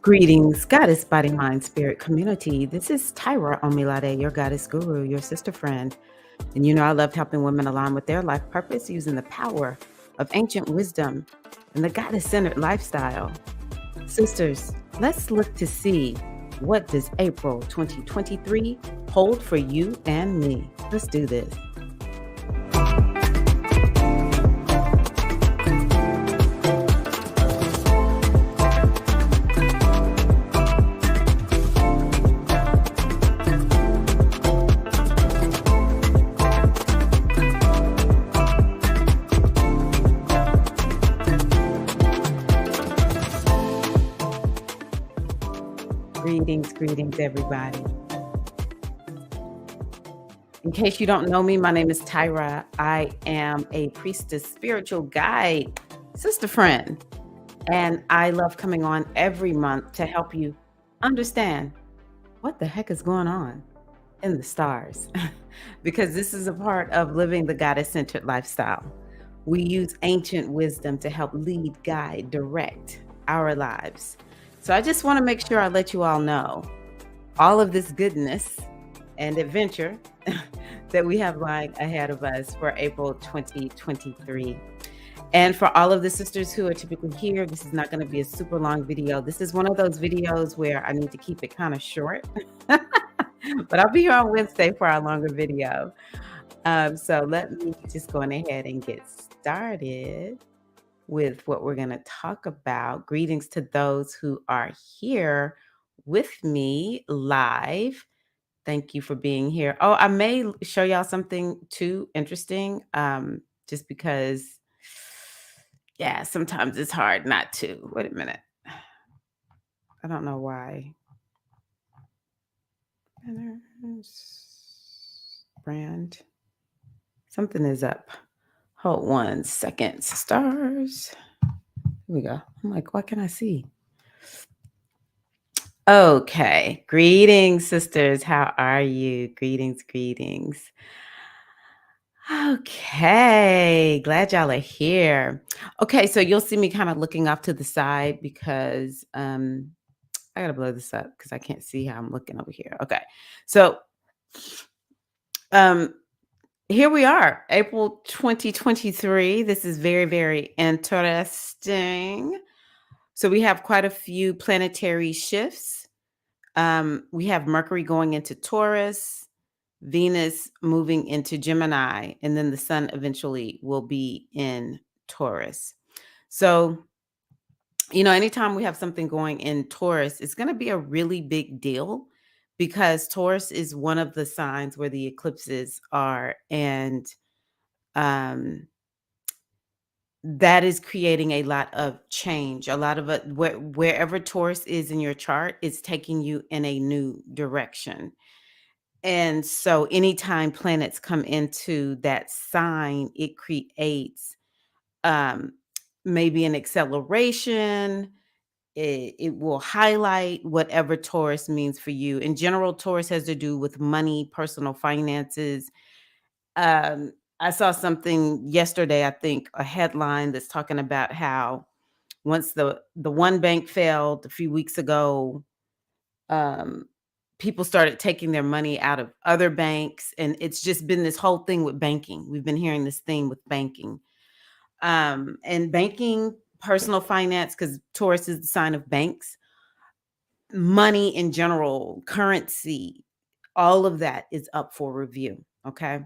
Greetings, Goddess Body Mind Spirit community. This is Tyra Omilade, your goddess guru, your sister friend. And you know, I love helping women align with their life purpose using the power of ancient wisdom and the goddess centered lifestyle. Sisters, let's look to see what does April 2023 hold for you and me. Let's do this. Greetings, everybody. In case you don't know me, my name is Tyra. I am a priestess, spiritual guide, sister friend, and I love coming on every month to help you understand what the heck is going on in the stars, because this is a part of living the goddess-centered lifestyle. We use ancient wisdom to help lead, guide, direct our lives. So I just want to make sure I let you all know all of this goodness and adventure that we have lying ahead of us for April 2023. And for all of the sisters who are typically here, this is not going to be a super long video. This is one of those videos where I need to keep it kind of short, but I'll be here on Wednesday for our longer video. So let me just go on ahead and get started with what we're going to talk about. Greetings to those who are here with me live. Thank you for being here. Oh, I may show y'all something too interesting, just because, yeah, sometimes it's hard not to. Wait a minute. I don't know why. Brand. Something is up. Hold 1 second. Stars. Here we go. I'm like, what can I see? Okay. Greetings, sisters. How are you? Greetings. Okay. Glad y'all are here. Okay, so you'll see me kind of looking off to the side because I gotta blow this up because I can't see how I'm looking over here. Okay. So here we are, April 2023. This is very, very interesting. So we have quite a few planetary shifts. We have Mercury going into Taurus, Venus moving into Gemini, and then the sun eventually will be in Taurus. So, you know, anytime we have something going in Taurus, it's going to be a really big deal because Taurus is one of the signs where the eclipses are. And that is creating a lot of change. A lot of it, wherever Taurus is in your chart, it's taking you in a new direction. And so anytime planets come into that sign, it creates maybe an acceleration. It will highlight whatever Taurus means for you. In general, Taurus has to do with money, personal finances. I saw something yesterday, I think, a headline that's talking about how once the one bank failed a few weeks ago, people started taking their money out of other banks, and it's just been this whole thing with banking. We've been hearing this theme with banking. And banking, personal finance, because Taurus is the sign of banks, money in general, currency, all of that is up for review. Okay.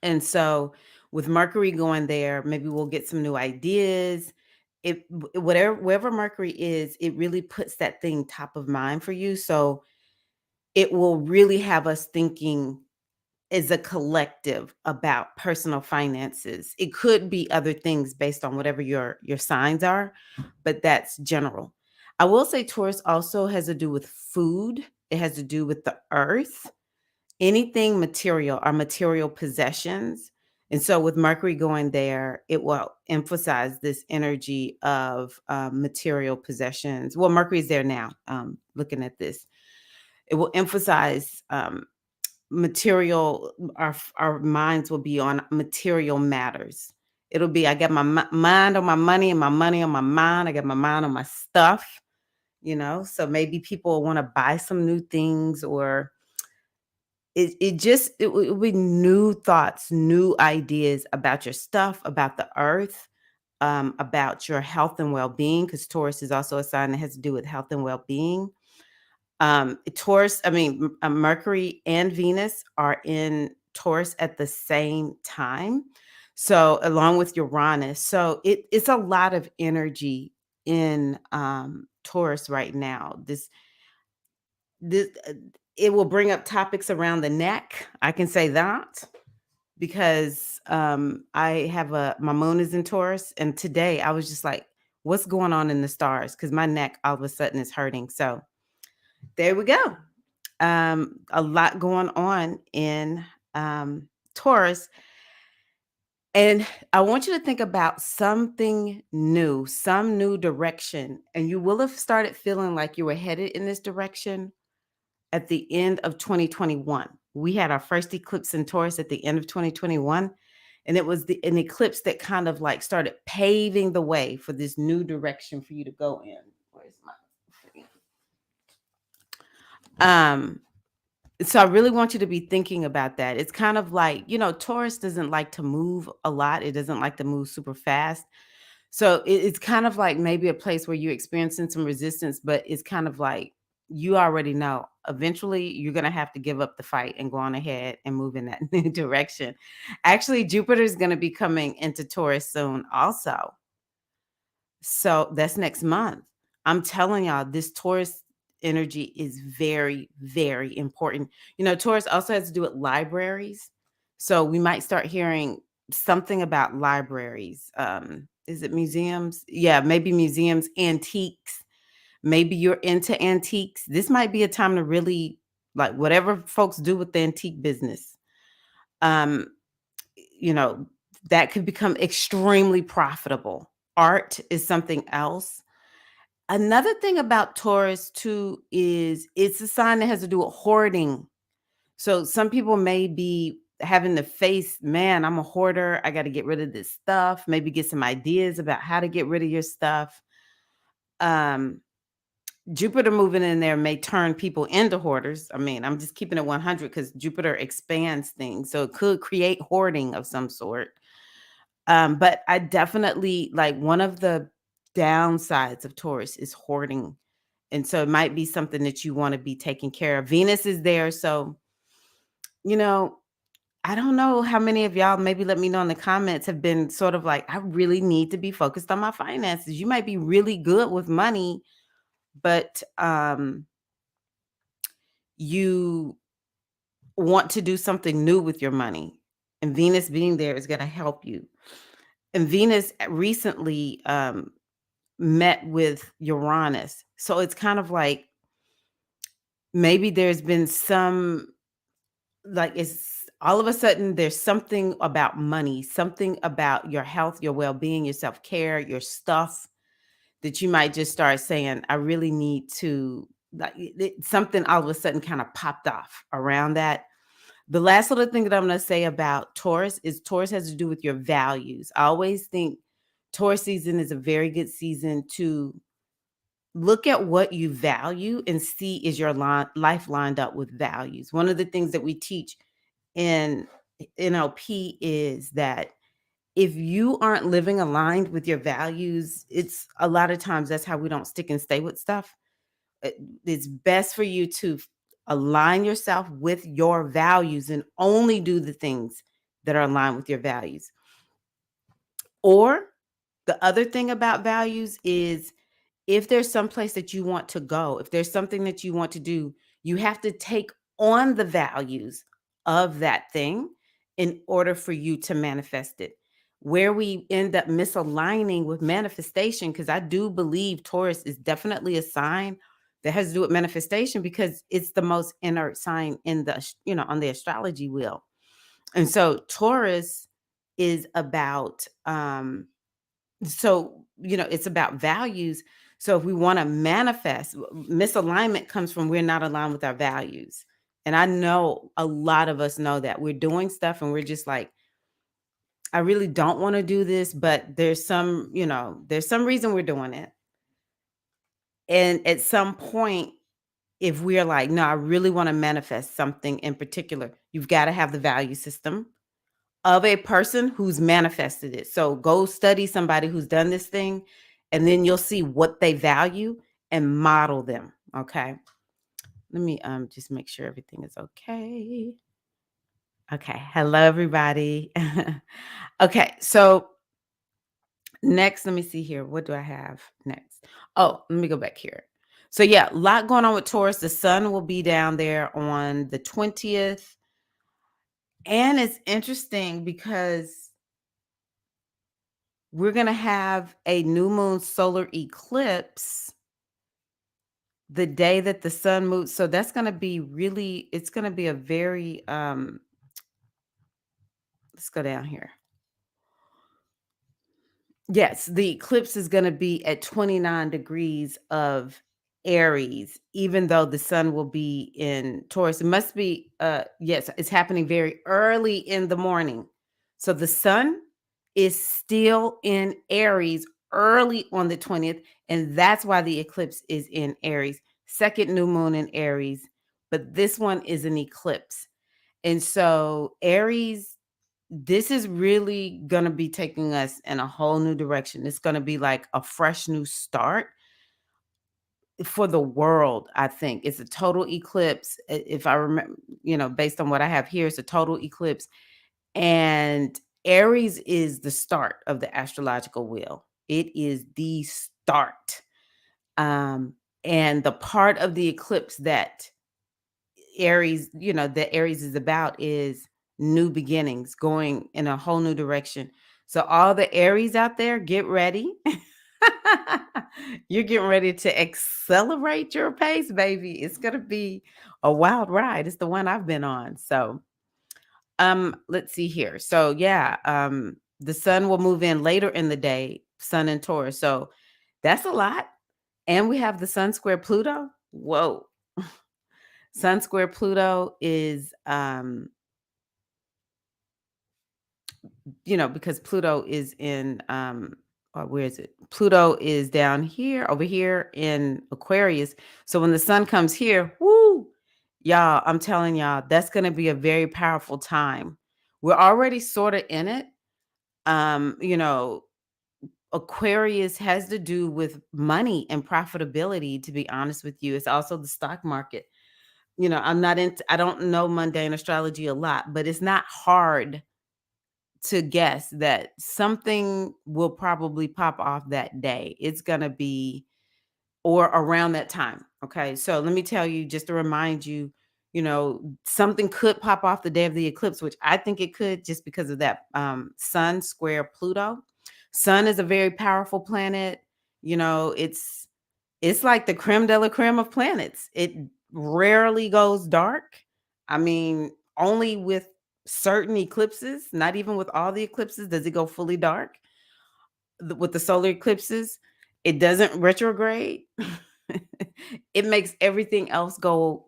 And so with Mercury going there, maybe we'll get some new ideas. Wherever Mercury is, it really puts that thing top of mind for you. So it will really have us thinking as a collective about personal finances. It could be other things based on whatever your signs are, but that's general. I will say Taurus also has to do with food. It has to do with the earth, anything material or material possessions. And so with Mercury going there, it will emphasize this energy of material possessions. Well, Mercury is there now, looking at this. It will emphasize material, our minds will be on material matters. It'll be, I got my mind on my money and my money on my mind. I got my mind on my stuff. So maybe people want to buy some new things, or it would be new thoughts, new ideas about your stuff, about the earth, about your health and well-being, because Taurus is also a sign that has to do with health and well-being. Taurus, I mean, Mercury and Venus are in Taurus at the same time. So along with Uranus. So it's a lot of energy in Taurus right now. This it will bring up topics around the neck. I can say that because I have my moon is in Taurus, and today I was just like, what's going on in the stars? Because my neck all of a sudden is hurting. So there we go. A lot going on in Taurus. And I want you to think about something new, some new direction. And you will have started feeling like you were headed in this direction at the end of 2021. We had our first eclipse in Taurus at the end of 2021. And it was an eclipse that kind of like started paving the way for this new direction for you to go in. Where's my thing? So I really want you to be thinking about that. It's kind of like, Taurus doesn't like to move a lot. It doesn't like to move super fast. So it's kind of like maybe a place where you're experiencing some resistance, but it's kind of like you already know eventually you're going to have to give up the fight and go on ahead and move in that new direction. Actually, Jupiter is going to be coming into Taurus soon also. So that's next month. I'm telling y'all, this Taurus energy is very, very important. Taurus also has to do with libraries. So we might start hearing something about libraries. Is it museums? Yeah, maybe museums, antiques. Maybe you're into antiques. This might be a time to really, like, whatever folks do with the antique business. Um, you know, that could become extremely profitable. Art is something else. Another thing about Taurus too is it's a sign that has to do with hoarding. So some people may be having to face, man, I'm a hoarder. I got to get rid of this stuff. Maybe get some ideas about how to get rid of your stuff. Um, Jupiter moving in there may turn people into hoarders. I mean, I'm just keeping it 100 because Jupiter expands things. So it could create hoarding of some sort. But I definitely like one of the downsides of Taurus is hoarding. And so it might be something that you want to be taking care of. Venus is there. So, you know, I don't know how many of y'all, maybe let me know in the comments, have been sort of like, I really need to be focused on my finances. You might be really good with money, but you want to do something new with your money. And Venus being there is going to help you. And Venus recently met with Uranus. So it's kind of like maybe there's been some, like, it's all of a sudden there's something about money, something about your health, your well-being, your self-care, your stuff that you might just start saying, I really need to, like, something all of a sudden kind of popped off around that. The last little thing that I'm going to say about Taurus is Taurus has to do with your values. I always think Taurus season is a very good season to look at what you value and see is your life lined up with values. One of the things that we teach in NLP is that if you aren't living aligned with your values, it's a lot of times that's how we don't stick and stay with stuff. It's best for you to align yourself with your values and only do the things that are aligned with your values. Or the other thing about values is if there's some place that you want to go, if there's something that you want to do, you have to take on the values of that thing in order for you to manifest it. Where we end up misaligning with manifestation, because I do believe Taurus is definitely a sign that has to do with manifestation because it's the most inert sign in on the astrology wheel. And so Taurus is about it's about values. So if we want to manifest, misalignment comes from we're not aligned with our values. And I know a lot of us know that we're doing stuff and we're just like, I really don't want to do this, but there's some reason we're doing it. And at some point, if we're like, no, I really want to manifest something in particular, you've got to have the value system of a person who's manifested it. So go study somebody who's done this thing, and then you'll see what they value and model them. Okay. Let me just make sure everything is okay. Okay. Hello, everybody. Okay. So next, let me see here. What do I have next? Oh, let me go back here. So yeah, a lot going on with Taurus. The sun will be down there on the 20th. And it's interesting because we're going to have a new moon solar eclipse the day that the sun moves. So that's going to be really, it's going to be a very, let's go down here. Yes, the eclipse is going to be at 29 degrees of Aries, even though the sun will be in Taurus. It must be, yes, it's happening very early in the morning. So the sun is still in Aries early on the 20th. And that's why the eclipse is in Aries, second new moon in Aries. But this one is an eclipse. And so Aries, this is really going to be taking us in a whole new direction. It's going to be like a fresh new start for the world. I think it's a total eclipse. If I remember, based on what I have here, it's a total eclipse. And Aries is the start of the astrological wheel. It is the start. And the part of the eclipse that Aries is about is new beginnings, going in a whole new direction. So all the Aries out there, get ready. You're getting ready to accelerate your pace, baby. It's going to be a wild ride. It's the one I've been on. So, let's see here. So, yeah, the sun will move in later in the day, sun and Taurus. So, that's a lot. And we have the sun square Pluto. Whoa. Sun square Pluto is, because Pluto is in, or where is it? Pluto is down here, over here in Aquarius. So when the sun comes here, woo, y'all, I'm telling y'all, that's going to be a very powerful time. We're already sort of in it. Um, you know, Aquarius has to do with money and profitability, to be honest with you. It's also the stock market. I don't know mundane astrology a lot, but it's not hard to guess that something will probably pop off that day. It's going to be or around that time. Okay. So let me tell you, just to remind you, something could pop off the day of the eclipse, which I think it could just because of that sun square Pluto. Sun is a very powerful planet. It's like the creme de la creme of planets. It rarely goes dark. I mean, only with certain eclipses, not even with all the eclipses does it go fully dark. With the solar eclipses, it doesn't retrograde. It makes everything else go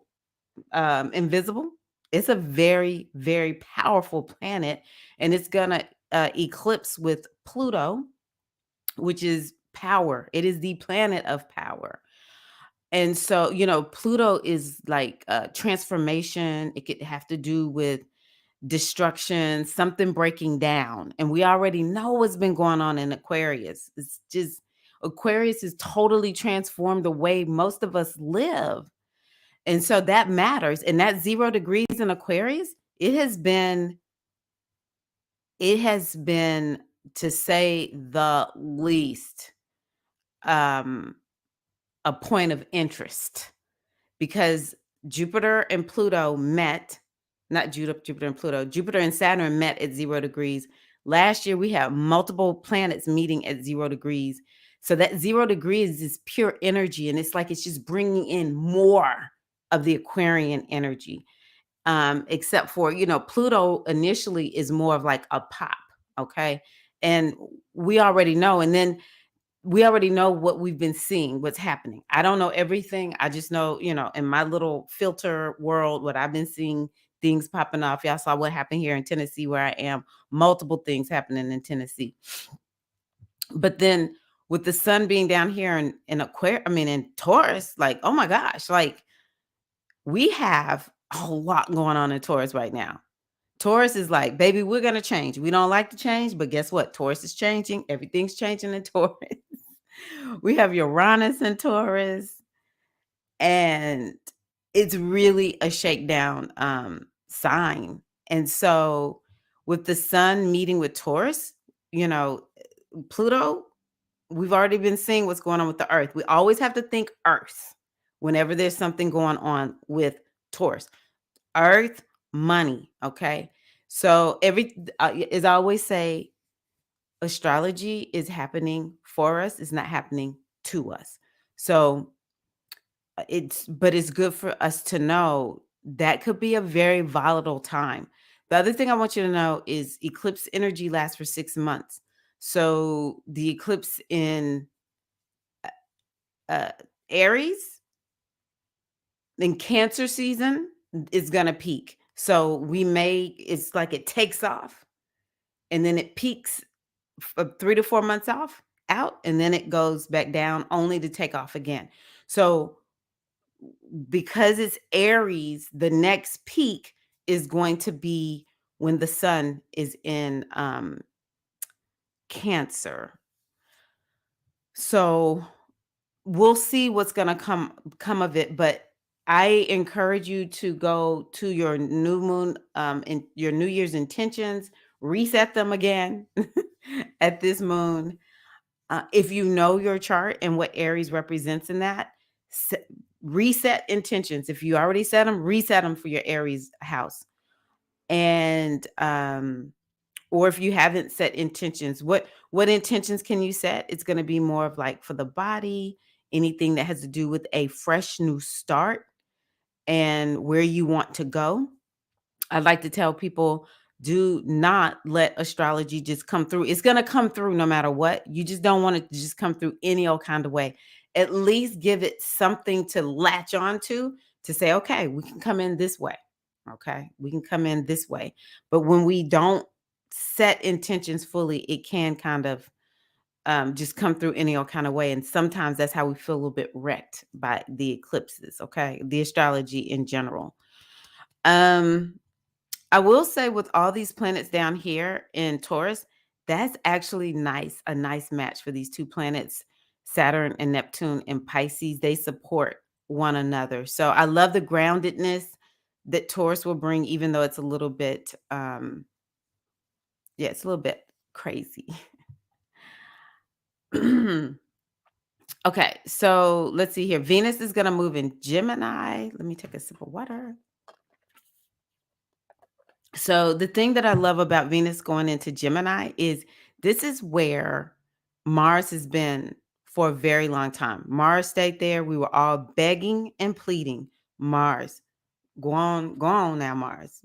invisible. It's a very, very powerful planet, and it's gonna eclipse with Pluto, which is power. It is the planet of power. And so, Pluto is like transformation. It could have to do with destruction, something breaking down. And we already know what's been going on in Aquarius. It's just Aquarius has totally transformed the way most of us live. And so that matters. And that 0 degrees in Aquarius, it has been, to say the least, um, a point of interest because Jupiter and Pluto met, not Jupiter and Pluto, Jupiter and Saturn met at 0 degrees. Last year, we had multiple planets meeting at 0 degrees. So that 0 degrees is pure energy. And it's like it's just bringing in more of the Aquarian energy. Except for, Pluto initially is more of like a pop. Okay. And we already know. And then we already know what we've been seeing, what's happening. I don't know everything. I just know, in my little filter world, what I've been seeing, things popping off. Y'all saw what happened here in Tennessee, where I am, multiple things happening in Tennessee. But then with the sun being down here in in Taurus, like, oh my gosh, like we have a lot going on in Taurus right now. Taurus is like, baby, we're gonna change. We don't like to change, but guess what? Taurus is changing. Everything's changing in Taurus. We have Uranus in Taurus, and it's really a shakedown sign. And so, with the sun meeting with Taurus, you know, Pluto, we've already been seeing what's going on with the Earth. We always have to think Earth whenever there's something going on with Taurus. Earth, money, okay? So as I always say, astrology is happening for us, it's not happening to us. So it's good for us to know that could be a very volatile time. The other thing I want you to know is eclipse energy lasts for 6 months. So the eclipse in uh, Aries in Cancer season is going to peak. So it's like it takes off and then it peaks for 3 to 4 months out, and then it goes back down only to take off again. So because it's Aries, the next peak is going to be when the sun is in Cancer. So we'll see what's gonna come of it, but I encourage you to go to your new moon, and your New Year's intentions, reset them again at this moon. If you know your chart and what Aries represents in that, se- reset intentions. If you already set them, reset them for your Aries house. And or if you haven't set intentions, what intentions can you set? It's going to be more of like for the body, anything that has to do with a fresh new start and where you want to go. I'd like to tell people, do not let astrology just come through. It's going to come through no matter what. You just don't want it to just come through any old kind of way. At least give it something to latch onto, to say, okay, we can come in this way. Okay, we can come in this way. But when we don't set intentions fully, it can kind of just come through any old kind of way. And sometimes that's how we feel a little bit wrecked by the eclipses. Okay, the astrology in general. Um, I will say with all these planets down here in Taurus, that's actually nice, a nice match for these two planets, Saturn and Neptune in Pisces. They support one another. So I love the groundedness that Taurus will bring, even though it's a little bit, yeah, it's a little bit crazy. Okay, so let's see here. Venus is going to move in Gemini. Let me take a sip of water. So the thing that I love about Venus going into Gemini is this is where Mars has been for a very long time. Mars stayed there. We were all begging and pleading. Mars, go on now, Mars.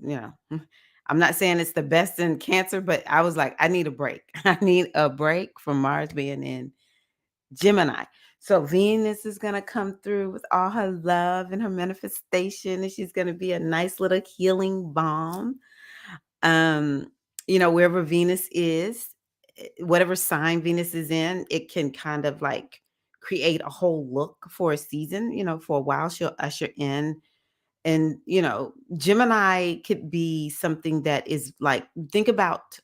I'm not saying it's the best in Cancer, but I was like, I need a break. I need a break from Mars being in Gemini. So Venus is going to come through with all her love and her manifestation, and she's going to be a nice little healing balm. um Wherever Venus is, whatever sign Venus is in, it can kind of like create a whole look for a season. For a while she'll usher in. And Gemini could be something that is like, think about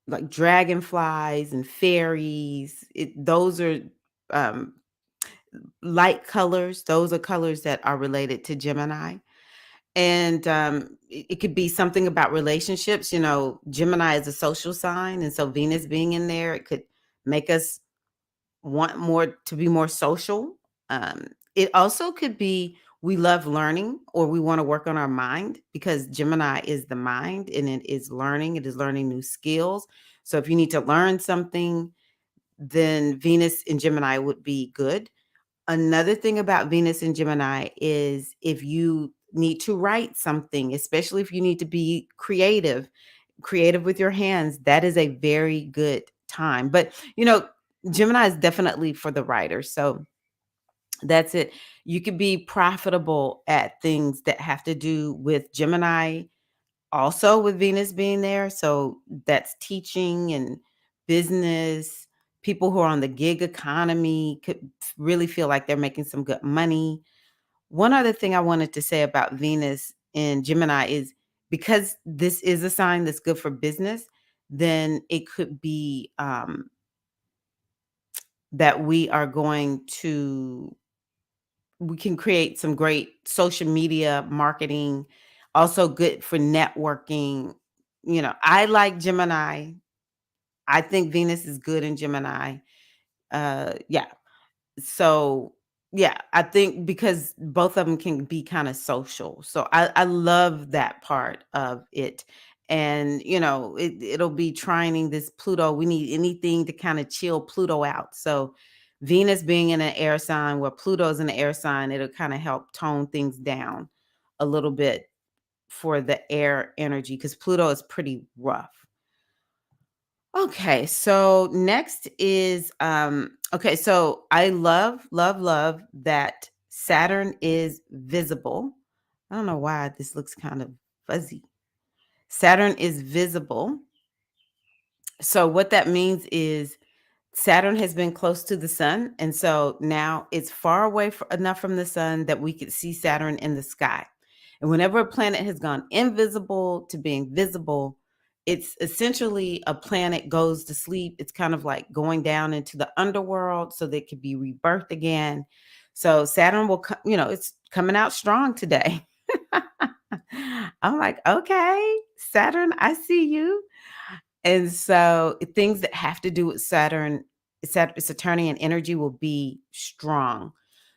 like dragonflies and fairies. Those are um light colors. Those are colors that are related to Gemini. And it could be something about relationships. Gemini is a social sign, and so Venus being in there, it could make us want more to be more social. It also could be we love learning, or we want to work on our mind, because Gemini is the mind and it is learning. It is learning new skills. So if you need to learn something, then Venus in Gemini would be good. Another thing about Venus and Gemini is if you need to write something, especially if you need to be creative with your hands, that is a very good time. But, Gemini is definitely for the writers. So that's it. You could be profitable at things that have to do with Gemini, also with Venus being there. So that's teaching and business, People who are on the gig economy could really feel like they're making some good money. One other thing I wanted to say about Venus in Gemini is because this is a sign that's good for business, then it could be that we can create some great social media marketing, also good for networking. I like Gemini. I think Venus is good in Gemini. Yeah. So, yeah, I think because both of them can be kinda social. So I love that part of it. And, it'll be trining this Pluto. We need anything to kinda chill Pluto out. So Venus being in an air sign, where Pluto's in an air sign, it'll kinda help tone things down a little bit for the air energy, because Pluto is pretty rough. Okay, so next is okay, so I love that Saturn is visible. I don't know why this looks kind of fuzzy. Saturn is visible. So what that means is Saturn has been close to the sun, and so now it's far away enough from the sun that we could see Saturn in the sky. And whenever a planet has gone invisible to being visible, it's essentially a planet goes to sleep. It's kind of like going down into the underworld so that it could be rebirthed again. So Saturn it's coming out strong today. I'm like, okay, Saturn, I see you. And so things that have to do with Saturnian energy will be strong.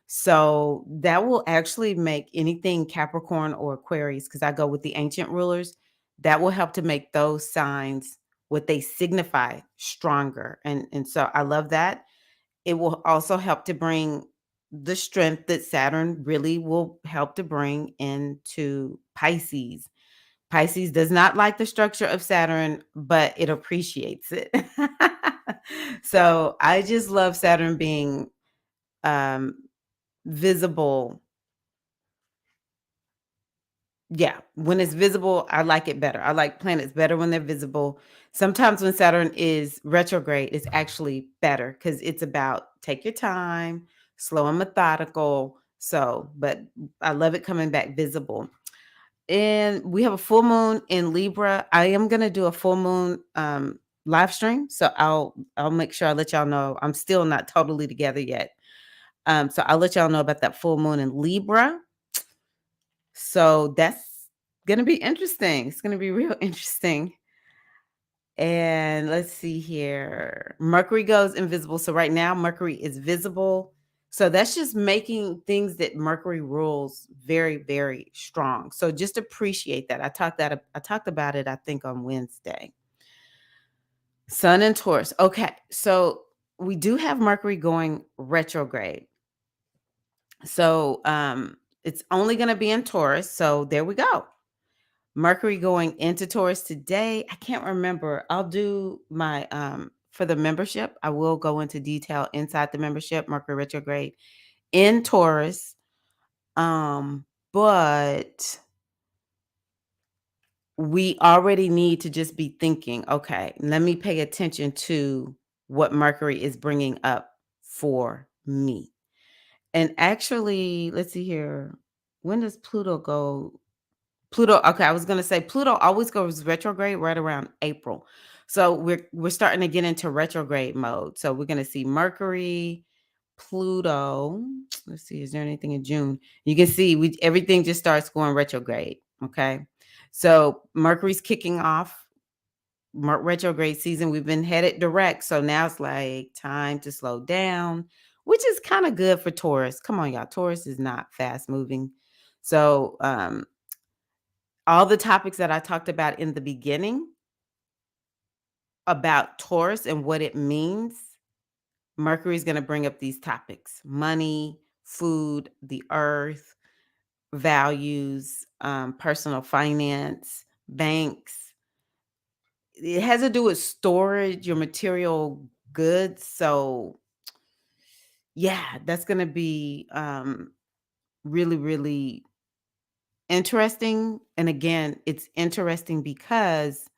So that will actually make anything Capricorn or Aquarius, because I go with the ancient rulers, that will help to make those signs what they signify stronger. And so I love that. It will also help to bring the strength that Saturn really will help to bring into Pisces. Pisces does not like the structure of Saturn, but it appreciates it. So I just love Saturn being um, visible. Yeah, when it's visible, I like it better. I like planets better when they're visible. Sometimes when Saturn is retrograde, it's actually better because it's about take your time, slow and methodical. So, but I love it coming back visible. And we have a full moon in Libra. I am gonna do a full moon live stream. So I'll make sure I let y'all know. I'm still not totally together yet. So I'll let y'all know about that full moon in Libra. So that's gonna be interesting. It's gonna be real interesting. And let's see here. Mercury goes invisible. So right now, Mercury is visible. So that's just making things that Mercury rules very, very strong. So just appreciate that. I talked about it, I think, on Wednesday. Sun and Taurus. Okay. So we do have Mercury going retrograde. So it's only going to be in Taurus. So there we go. Mercury going into Taurus today. I can't remember. I'll do my for the membership. I will go into detail inside the membership, Mercury retrograde in Taurus. But we already need to just be thinking, okay, let me pay attention to what Mercury is bringing up for me. And actually, let's see here. When does Pluto go? Pluto, okay, I was gonna say Pluto always goes retrograde right around April. So we're starting to get into retrograde mode. So we're gonna see Mercury, Pluto. Let's see, is there anything in June? You can see everything just starts going retrograde. Okay. So Mercury's kicking off retrograde season. We've been headed direct. So now it's like time to slow down, which is kind of good for Taurus. Come on, y'all. Taurus is not fast moving. So all the topics that I talked about in the beginning about Taurus and what it means, Mercury is going to bring up these topics: money, food, the earth, values, personal finance, banks. It has to do with storage, your material goods. So, yeah, that's going to be really, really interesting. And again, it's interesting because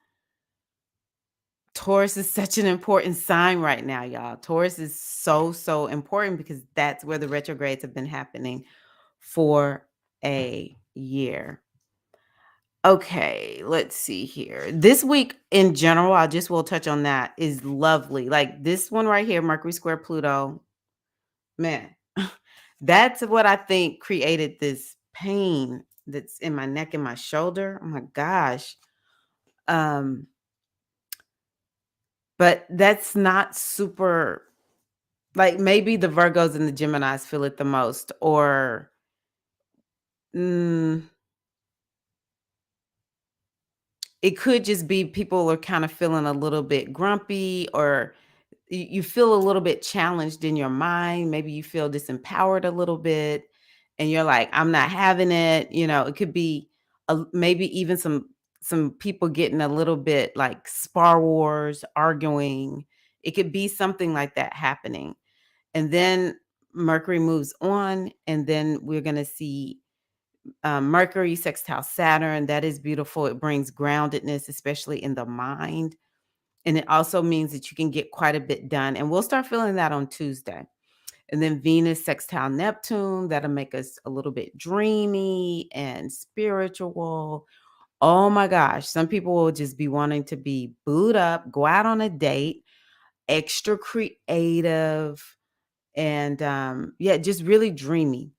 Taurus is such an important sign right now, y'all. Taurus is so, so important because that's where the retrogrades have been happening for a year. Okay, let's see here. This week in general, I just will touch on that, is lovely. Like this one right here, Mercury square Pluto. Man, that's what I think created this pain that's in my neck and my shoulder. Oh my gosh. Um, but that's not super, like maybe the Virgos and the Geminis feel it the most, or mm, it could just be people are kind of feeling a little bit grumpy, or you feel a little bit challenged in your mind. Maybe you feel disempowered a little bit and you're like, I'm not having it. It could be maybe even some people getting a little bit like spar wars, arguing. It could be something like that happening. And then Mercury moves on, and then we're going to see Mercury sextile Saturn. That is beautiful. It brings groundedness, especially in the mind. And it also means that you can get quite a bit done. And we'll start feeling that on Tuesday. And then Venus sextile Neptune, that'll make us a little bit dreamy and spiritual. Oh my gosh. Some people will just be wanting to be booed up, go out on a date, extra creative, and yeah, just really dreamy.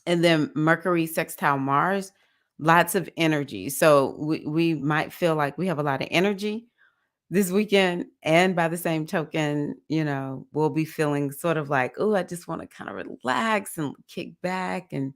And then Mercury sextile Mars, lots of energy. So we might feel like we have a lot of energy this weekend. And by the same token, we'll be feeling sort of like, oh, I just want to kind of relax and kick back. And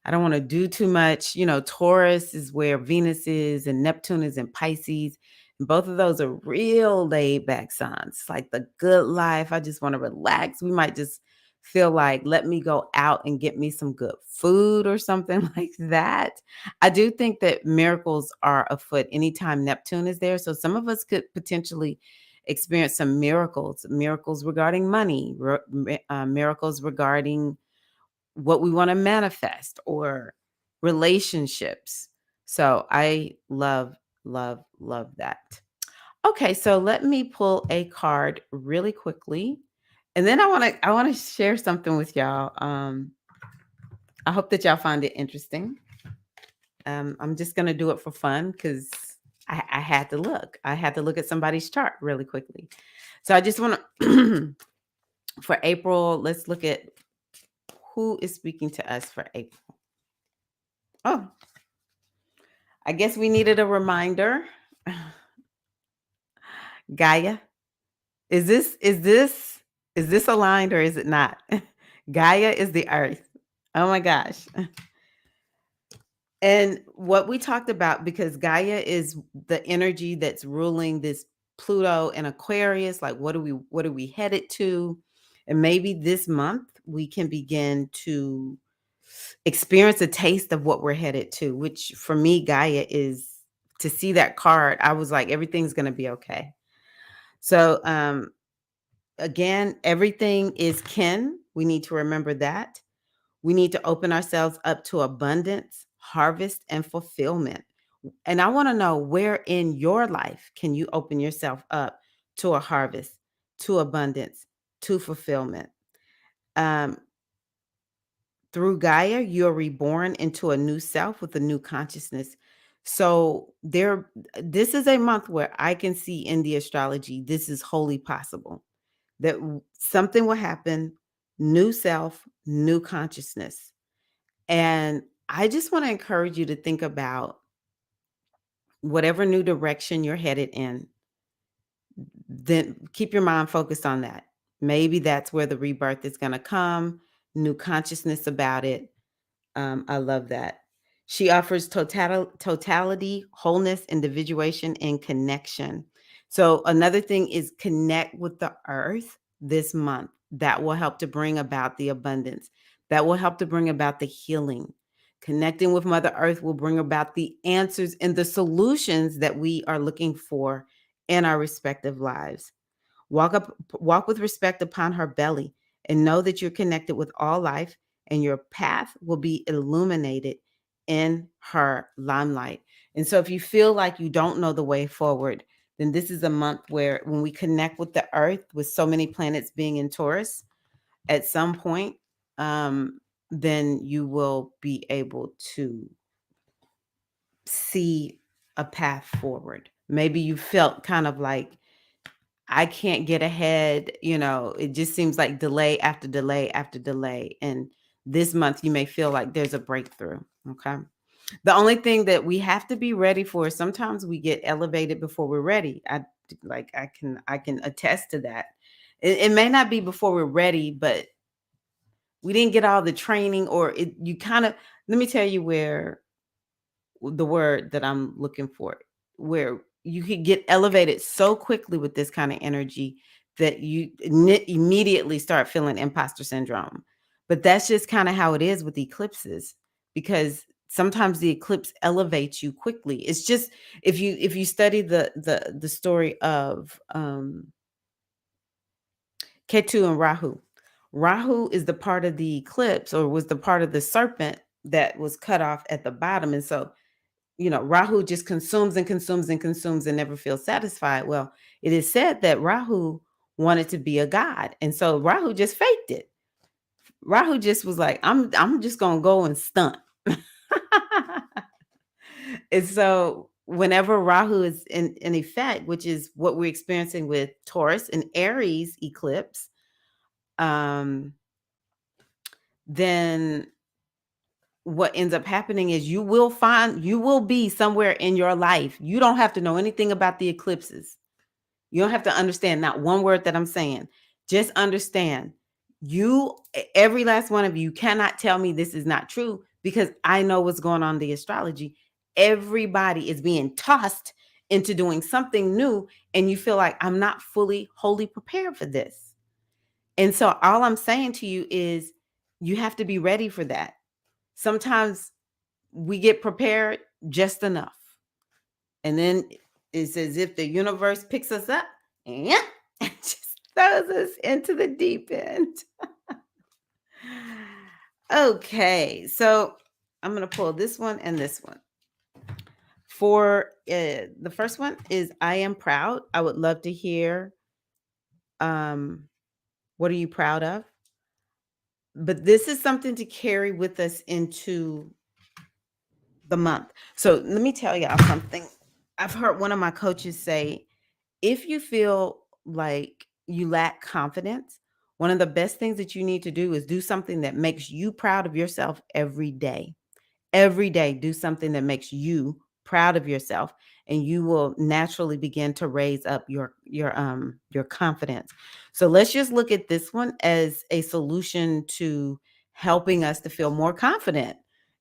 I don't want to do too much. Taurus is where Venus is, and Neptune is in Pisces. And both of those are real laid back signs. It's like the good life. I just want to relax. We might just feel like, let me go out and get me some good food or something like that. I do think that miracles are afoot anytime Neptune is there. So some of us could potentially experience some miracles regarding money, miracles regarding what we want to manifest, or relationships. So I love, love, love that. Okay, so let me pull a card really quickly. And then I want to share something with y'all. I hope that y'all find it interesting. I'm just gonna do it for fun because I had to look. I had to look at somebody's chart really quickly. So I just want to for April, let's look at who is speaking to us for April. Oh, I guess we needed a reminder. Gaia, is this aligned or is it not? Gaia is the earth. Oh my gosh. And what we talked about, because Gaia is the energy that's ruling this Pluto and Aquarius, like what are we headed to? And maybe this month we can begin to experience a taste of what we're headed to, which for me, Gaia is to see that card. I was like, everything's going to be okay. So, again, everything is kin. We need to remember that. We need to open ourselves up to abundance, harvest, and fulfillment. And I want to know, where in your life can you open yourself up to a harvest, to abundance, to fulfillment? Um, Through Gaia, you're reborn into a new self with a new consciousness. So this is a month where I can see in the astrology, this is wholly possible that something will happen, new self, new consciousness. And I just want to encourage you to think about whatever new direction you're headed in, then keep your mind focused on that. Maybe that's where the rebirth is going to come, new consciousness about it. I love that. She offers totality, wholeness, individuation, and connection. So another thing is connect with the earth this month. That will help to bring about the abundance. That will help to bring about the healing. Connecting with Mother Earth will bring about the answers and the solutions that we are looking for in our respective lives. Walk with respect upon her belly, and know that you're connected with all life, and your path will be illuminated in her limelight. And so if you feel like you don't know the way forward, then this is a month where when we connect with the earth, with so many planets being in Taurus, at some point, then you will be able to see a path forward. Maybe you felt kind of like, I can't get ahead. It just seems like delay after delay after delay. And this month, you may feel like there's a breakthrough. Okay. The only thing that we have to be ready for, sometimes we get elevated before we're ready. I can attest to that. It may not be before we're ready, but we didn't get all the training, or you kind of, let me tell you where the word that I'm looking for, where you could get elevated so quickly with this kind of energy that you immediately start feeling imposter syndrome. But that's just kind of how it is with eclipses, because sometimes the eclipse elevates you quickly. It's just, if you study the story of Ketu and Rahu. Rahu is the part of the eclipse, or was the part of the serpent that was cut off at the bottom. And so, Rahu just consumes and consumes and consumes and never feels satisfied. Well, it is said that Rahu wanted to be a god. And so Rahu just faked it. Rahu just was like, I'm just gonna go and stunt. And so whenever Rahu is in effect, which is what we're experiencing with Taurus and Aries eclipse, then what ends up happening is you will be somewhere in your life. You don't have to know anything about the eclipses. You don't have to understand not one word that I'm saying. Just understand, every last one of you cannot tell me this is not true, because I know what's going on in the astrology. Everybody is being tossed into doing something new, and you feel like, I'm not wholly prepared for this. And so all I'm saying to you is, you have to be ready for that. Sometimes we get prepared just enough, and then it's as if the universe picks us up and just throws us into the deep end. Okay, so I'm going to pull this one and this one. For the first one is, I am proud. I would love to hear, what are you proud of? But this is something to carry with us into the month. So let me tell y'all something. I've heard one of my coaches say, if you feel like you lack confidence, one of the best things that you need to do is do something that makes you proud of yourself every day. Every day, do something that makes you proud of yourself, and you will naturally begin to raise up your confidence. So let's just look at this one as a solution to helping us to feel more confident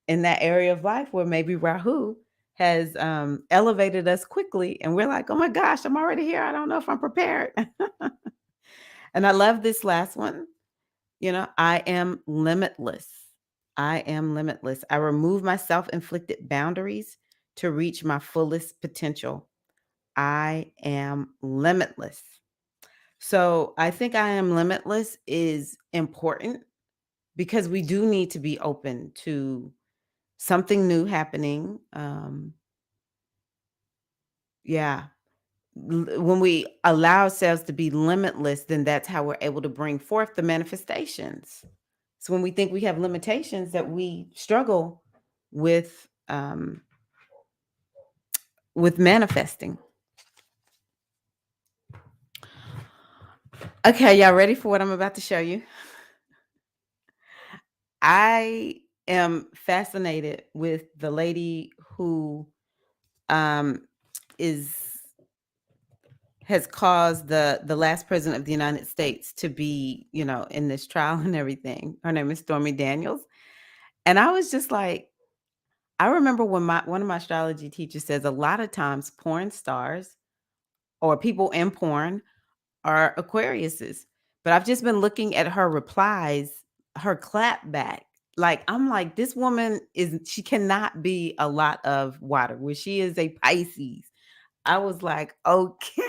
in that area of life where maybe Rahu has elevated us quickly, and we're like, oh my gosh, I'm already here. I don't know if I'm prepared. And I love this last one. I am limitless. I am limitless. I remove my self-inflicted boundaries to reach my fullest potential. I am limitless. So I think I am limitless is important, because we do need to be open to something new happening. Yeah. When we allow ourselves to be limitless, then that's how we're able to bring forth the manifestations. So when we think we have limitations, that we struggle with manifesting. Okay, y'all ready for what I'm about to show you? I am fascinated with the lady who is has caused the last president of the United States to be, in this trial and everything. Her name is Stormy Daniels. And I was just like, I remember when one of my astrology teachers says, a lot of times porn stars or people in porn are Aquariuses. But I've just been looking at her replies, her clap back. Like, I'm like, this woman she cannot be a lot of water, where she is a Pisces. I was like, okay.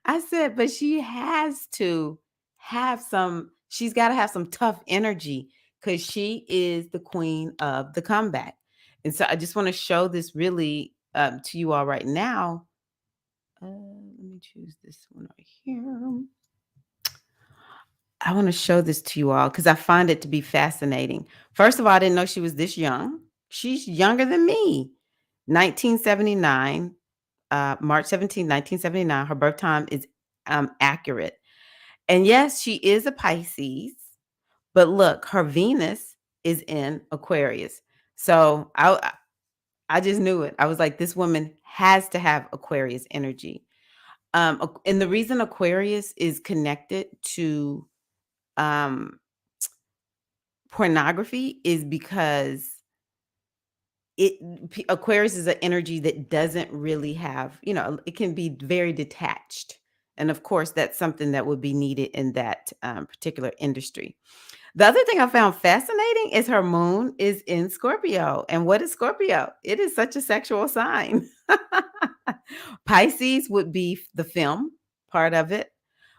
I said, but she has to she's got to have some tough energy, because she is the queen of the comeback. And so I just want to show this really to you all right now. Let me choose this one right here. I want to show this to you all because I find it to be fascinating. First of all, I didn't know she was this young. She's younger than me. 1979, March 17, 1979. Her birth time is accurate. And yes, she is a Pisces, but look, her Venus is in Aquarius. So I just knew it. I was like, this woman has to have Aquarius energy. And the reason Aquarius is connected to um, pornography is because Aquarius is an energy that doesn't really have, it can be very detached. And of course, that's something that would be needed in that particular industry. The other thing I found fascinating is her moon is in Scorpio. And what is Scorpio? It is such a sexual sign. Pisces would be the film part of it.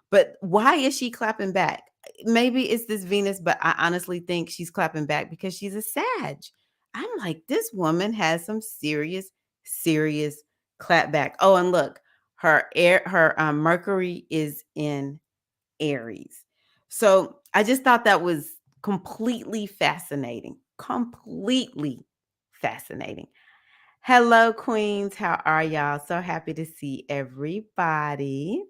But why is she clapping back? Maybe it's this Venus, but I honestly think she's clapping back because she's a Sag. I'm like, this woman has some serious, serious clap back. Oh, and look, her Mercury is in Aries. So I just thought that was completely fascinating. Completely fascinating. Hello, Queens. How are y'all? So happy to see everybody.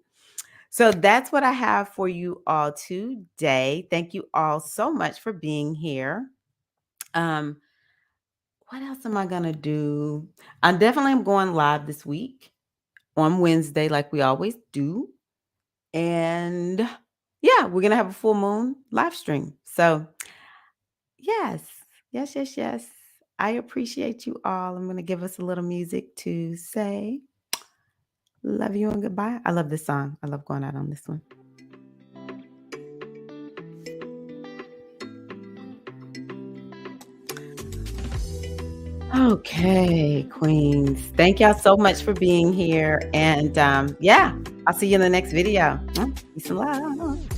So that's what I have for you all today. Thank you all so much for being here. What else am I gonna do? I definitely am going live this week on Wednesday, like we always do. And yeah, we're gonna have a full moon live stream. So yes, yes, yes, yes. I appreciate you all. I'm gonna give us a little music to say love you and goodbye. I love this song. I love going out on this one. Okay, Queens. Thank y'all so much for being here. And yeah, I'll see you in the next video. Peace and love.